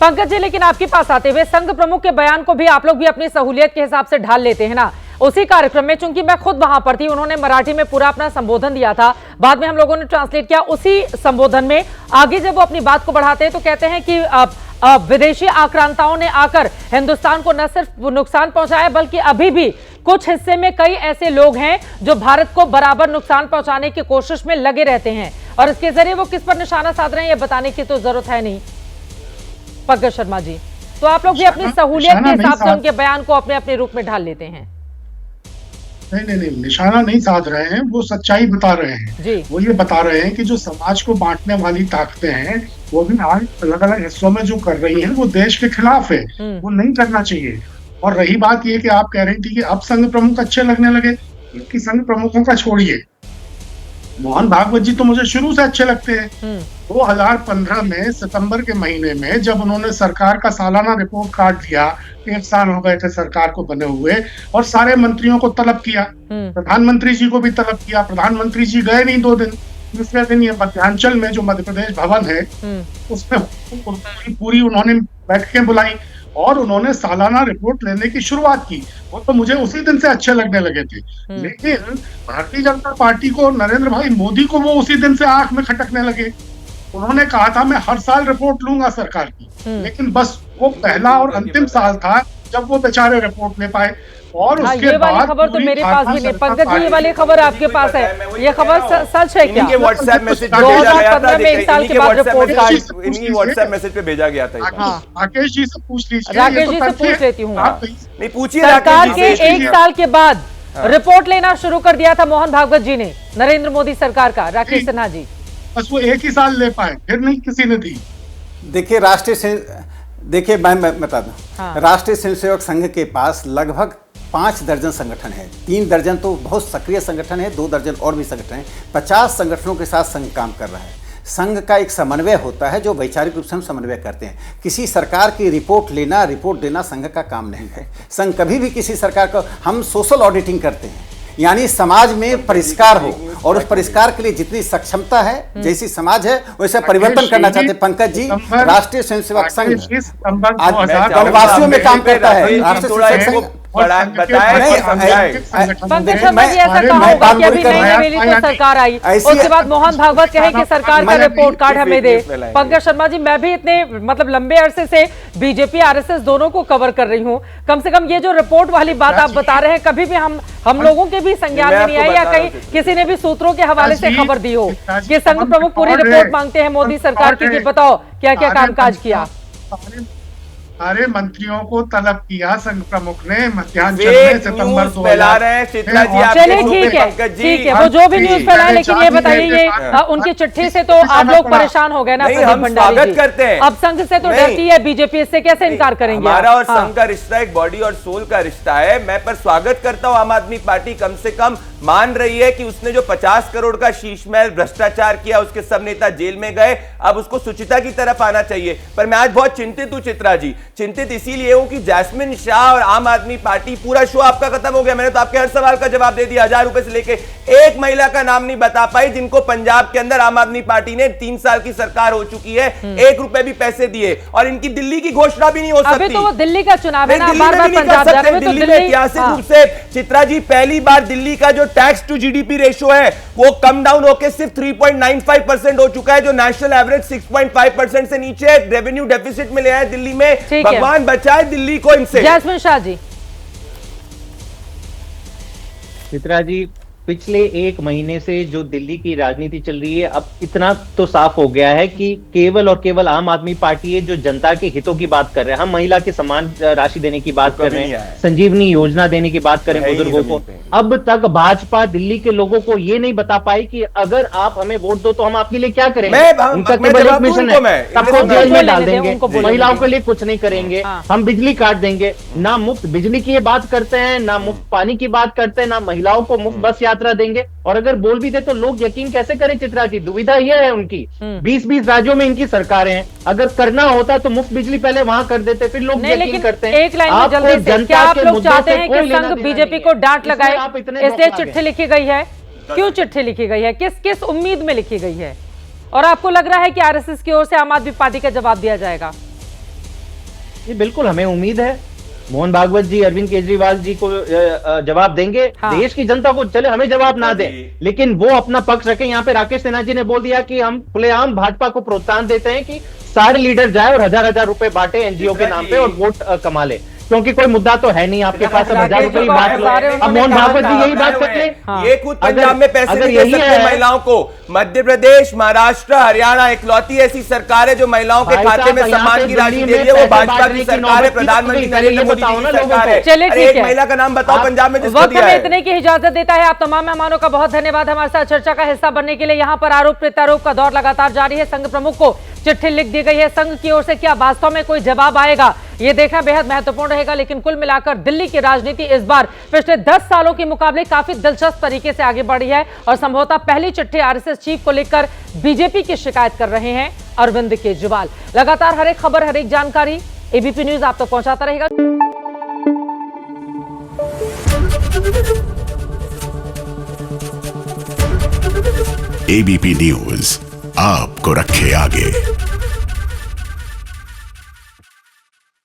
पंकज जी, लेकिन आपके पास आते हुए संघ प्रमुख के बयान को भी आप लोग भी अपनी सहूलियत के हिसाब से ढाल लेते हैं ना। उसी कार्यक्रम में, चूंकि मैं खुद वहां पर थी, उन्होंने मराठी में पूरा अपना संबोधन दिया था, बाद में हम लोगों ने ट्रांसलेट किया। उसी संबोधन में आगे जब वो अपनी बात को बढ़ाते हैं तो कहते हैं कि विदेशी आक्रांताओं ने आकर हिंदुस्तान को न सिर्फ नुकसान पहुंचाया, बल्कि अभी भी कुछ हिस्से में कई ऐसे लोग हैं जो भारत को बराबर नुकसान पहुंचाने की कोशिश में लगे रहते हैं, और इसके जरिए वो किस पर निशाना साध रहे हैं ये बताने की तो जरूरत है नहीं। पंकज शर्मा जी, तो आप लोग भी अपनी सहूलियत के हिसाब से उनके बयान को अपने अपने रूप में ढाल लेते हैं। नहीं, निशाना नहीं साध रहे हैं, वो सच्चाई बता रहे हैं जी। वो ये बता रहे हैं कि जो समाज को बांटने वाली ताकतें हैं वो भी आज अलग अलग हिस्सों में जो कर रही हैं वो देश के खिलाफ है, वो नहीं करना चाहिए। और रही बात ये कि आप कह रही थी कि अब संघ प्रमुख अच्छे लगने लगे, कि संघ प्रमुखों का छोड़िए, मोहन भागवत जी तो मुझे शुरू से अच्छे लगते हैं। 2015 में सितंबर के महीने में जब उन्होंने सरकार का सालाना रिपोर्ट कार्ड दिया, 1 साल हो गए थे सरकार को बने हुए, और सारे मंत्रियों को तलब किया, प्रधानमंत्री जी को भी तलब किया। प्रधानमंत्री जी गए नहीं 2 दिन, दूसरे दिन ये मध्यांचल में जो मध्य प्रदेश भवन है उसमें पूरी उन्होंने बैठकें बुलाई और उन्होंने सालाना रिपोर्ट लेने की शुरुआत की। वो तो मुझे उसी दिन से अच्छे लगने लगे थे, लेकिन भारतीय जनता पार्टी को, नरेंद्र भाई मोदी को वो उसी दिन से आंख में खटकने लगे। उन्होंने कहा था मैं हर साल रिपोर्ट लूंगा सरकार की, लेकिन बस वो पहला और अंतिम साल था जब वो बेचारे रिपोर्ट ले पाए। और उसके ये वाली खबर तो मेरे पास भी नहीं। पंकज जी, ये वाली खबर आपके पास है, ये खबर सच है क्या? व्हाट्सएप मैसेज 2015 में 1 साल के बाद रिपोर्ट कार्ड इन्हीं व्हाट्सएप मैसेज पे भेजा गया था। राकेश जी से पूछ लीजिए, राकेश जी से पूछ लेती हूँ। नहीं पूछिए। सरकार के 1 साल के बाद रिपोर्ट लेना शुरू कर दिया था मोहन भागवत जी ने, नरेंद्र मोदी सरकार का। राकेश सिन्हा जी, बस वो 1 ही साल ले पाए, फिर नहीं किसी ने दी। देखिए मैं बता दूं, राष्ट्रीय स्वयंसेवक संघ के पास लगभग 5 दर्जन संगठन है, 3 दर्जन तो बहुत सक्रिय संगठन है, 2 दर्जन और भी संगठन है। 50 संगठनों के साथ संघ काम कर रहा है। संघ का एक समन्वय होता है जो वैचारिक रूप से हम समन्वय करते हैं। किसी सरकार की रिपोर्ट लेना, रिपोर्ट देना संघ का काम नहीं है। संघ कभी भी किसी सरकार को, हम सोशल ऑडिटिंग करते हैं, यानी समाज में परिष्कार हो, और उस परिष्कार के लिए जितनी सक्षमता है, जैसी समाज है वैसे परिवर्तन करना चाहते हैं। पंकज जी, राष्ट्रीय स्वयंसेवक संघ आज वनवासियों में काम करता है। राष्ट्रीय स्वयंसेवक संघ पंकज शर्मा जी, ऐसा कहा होगा कि अभी नई नवेली तो सरकार आई, उसके बाद मोहन भागवत कहे कि सरकार का रिपोर्ट कार्ड हमें दे। पंकज शर्मा जी, मैं भी इतने लंबे अरसे से बीजेपी आरएसएस दोनों को कवर कर रही हूँ, कम से कम ये जो रिपोर्ट वाली बात आप बता रहे हैं, कभी भी हम लोगों के भी संज्ञान में नहीं आई, या कहीं किसी ने भी सूत्रों के हवाले से खबर दी हो कि संघ प्रमुख पूरी रिपोर्ट मांगते हैं मोदी सरकार की, बताओ क्या क्या कामकाज किया। सारे मंत्रियों को तलब किया संघ प्रमुख ने मध्यांचल में सितंबर 2000। चलिए ठीक है, वो जो भी न्यूज फैलाए, लेकिन ये बताइए, ये उनकी चिट्ठी से तो आप लोग परेशान हो गए ना प्रदीप भंडारी जी। करते हैं अब संघ से तो डरती है बीजेपी, इससे कैसे इनकार करेंगे? हमारा और संघ का रिश्ता एक बॉडी और सोल का रिश्ता है। मैं पर स्वागत करता हूं, आम आदमी पार्टी कम से कम मान रही है कि उसने जो 50 करोड़ का शीश महल भ्रष्टाचार किया, उसके सब नेता जेल में गए, अब उसको सुचिता की तरफ आना चाहिए। पर मैं आज बहुत चिंतित हूं चित्रा जी, चिंतित इसीलिए हूं कि जैस्मिन शाह और आम आदमी पार्टी, पूरा शो आपका खत्म हो गया। मैंने तो आपके हर सवाल का जवाब दे दिया, 1000 रुपए से लेके एक महिला का नाम नहीं बता पाई जिनको पंजाब के अंदर आम आदमी पार्टी ने 3 साल की सरकार हो चुकी है, 1 रुपए भी पैसे दिए, और इनकी दिल्ली की घोषणा भी नहीं हो सकती। अभी तो वो दिल्ली का चुनाव है ना, बार बार पंजाब जा रहे हैं, दिल्ली में ऐतिहासिक रूप से चित्रा जी पहली बार दिल्ली का जो टैक्स टू जीडीपी रेशियो है वो कम डाउन होकर सिर्फ 3.95% हो चुका है, जो नेशनल एवरेज 6.5% से नीचे रेवेन्यू डेफिसिट में ले आए दिल्ली में। भगवान बचाए दिल्ली को इनसे। जैस्मिन शाह जी, चित्रा जी, पिछले 1 महीने से जो दिल्ली की राजनीति चल रही है, अब इतना तो साफ हो गया है कि केवल और केवल आम आदमी पार्टी है जो जनता के हितों की बात कर रहे हैं। हम महिला के समान राशि देने की बात कर रहे हैं, संजीवनी योजना देने की बात कर रहे हैं बुजुर्गों को। अब तक भाजपा दिल्ली के लोगों को ये नहीं बता पाई कि अगर आप हमें वोट दो तो हम आपके लिए क्या करेंगे। उनका केवल एक मिशन है, सबको जेल में डाल देंगे, महिलाओं के लिए कुछ नहीं करेंगे, हम बिजली काट देंगे। ना मुफ्त बिजली की बात करते हैं, ना मुफ्त पानी की बात करते हैं, ना महिलाओं को मुफ्त बस यात्रा देंगे, और अगर बोल भी दे तो लोग यकीन कैसे करें? चित्रा जी, दुविधा यह है उनकी। 20-20 राज्यों में इनकी सरकारें हैं, अगर करना होता तो मुफ्त बिजली पहले वहां कर देते, फिर लोग यकीन करते हैं। एक लाइन में जल्दी से, क्या आप लोग चाहते हैं कि संघ बीजेपी को डांट लगाए, इसलिए चिट्ठी लिखी गई है? क्यों चिट्ठी लिखी गई है, किस उम्मीद में लिखी गई है, और आपको लग रहा है कि आरएसएस की ओर से आम आदमी पार्टी का जवाब दिया जाएगा? ये बिल्कुल हमें उम्मीद है मोहन भागवत जी अरविंद केजरीवाल जी को जवाब देंगे। हाँ। देश की जनता को चले हमें जवाब ना दे, लेकिन वो अपना पक्ष रखें। यहाँ पे राकेश सिन्हा जी ने बोल दिया कि हम खुलेआम भाजपा को प्रोत्साहन देते हैं कि सारे लीडर जाए और हजार रुपए बांटे एनजीओ के नाम पे और वोट कमा ले, क्योंकि कोई मुद्दा तो है नहीं आपके पास। अब 1000 रुपए की बात लो। अब मोहन भागवत जी यही बात करते हैं। ये खुद पंजाब में पैसे नहीं दे सकते महिलाओं को। मध्य प्रदेश, महाराष्ट्र, हरियाणा इकलौती ऐसी सरकार है जो महिलाओं के खाते में सम्मान की राशि दे रही है, वो भाजपा की सरकार है, प्रधानमंत्री नरेंद्र मोदी जी की सरकार है। चलिए ठीक है, एक महिला का नाम बताओ पंजाब में जिसको वक्त दिया हमें है। इतने की इजाजत देता है। आप तमाम मेहमानों का बहुत धन्यवाद हमारे साथ चर्चा का हिस्सा बनने के लिए। यहाँ पर आरोप प्रत्यारोप का दौर लगातार जारी है। संघ प्रमुख को चिट्ठी लिख दी गई है। संघ की ओर से क्या वास्तव में कोई जवाब आएगा, ये देखना बेहद महत्वपूर्ण रहेगा। लेकिन कुल मिलाकर दिल्ली की राजनीति इस बार पिछले 10 सालों के मुकाबले काफी दिलचस्प तरीके से आगे बढ़ी है और संभवतः पहली चिट्ठी आरएसएस चीफ को लिखकर बीजेपी की शिकायत कर रहे हैं अरविंद केजरीवाल। लगातार हर एक खबर, हर एक जानकारी एबीपी न्यूज आप तक पहुंचाता रहेगा। एबीपी न्यूज आपको रखे आगे।